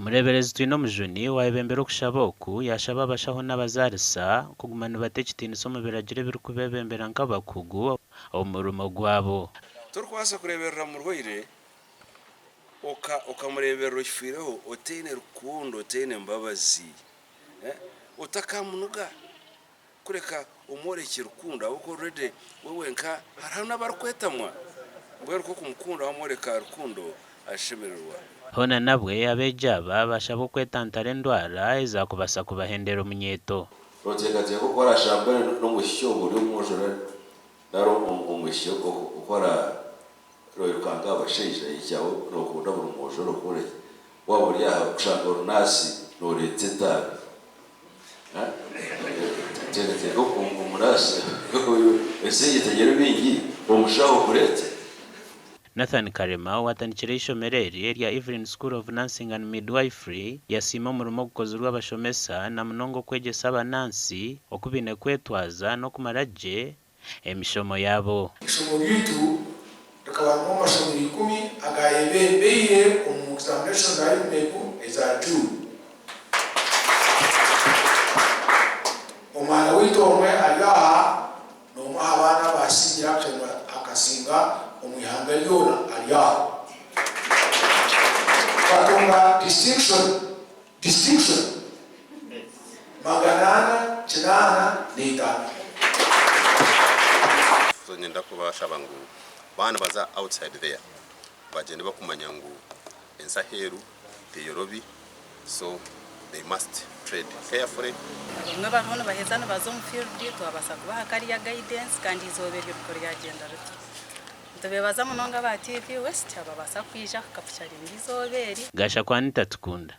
Omureberezi twine omujuni wayebembera okushaboku yashaba abashaho n'abazarisa kugumana bateekitiinisa omu biragiro ebirikubebembera nk'abakugu omu murimo gwabo. Torukwasa kureberera murwaire okamureberera okifiireho otaine rukundo otaine mbabazi otakamunuga kureka omworeki rukundo ahubwo already wewe nka hariho n'abarikwetamwa mbwenu ko kumukunda wamworeka rukundo ashemererwa. Hona nabwe abeegi aba bashaba okwetantara endwara ezakubasa kubahendera omunyeto. Oteekateeka okukora shambere n'omushyo guri omwojoro nari omushyo okukora roirukanga abashaija ikyawe nokunda buri mwojoro kure waba ori aha kushanga orunasi noreeta etaara teekateeka omunasi esente tegere bingi omushaho kureete. Nathan Karema watandikire ishomero erya Evelyn School of Nursing and Midwifery yasiima omurimo gukozirwe abashomesa na munonga okwegyesa abanansi okubine kwetwaza n'okumara gye emishomo yabo. Ishomo bitu rikabamu amashomo 10 agayebembeire omu examination z'ayineku eza 2. Omwana witu omwe ari aha n'omuha abaana basingira akasinga omwihanga lyona ari aho batunga distinction 895. Ngenda kubashaba ngu bana baza outside there bagende bakumanya ngu ensaheru teyorobi, so they must trade carefully. Bamwe bariho bahezana baza mu field twabasa kubaha kariya guidance kandi izobere bikora yagenda ruto tubebaza munonga ba TV West ababasa kwija kapucharinga izobere Gasha kwani tatukunda.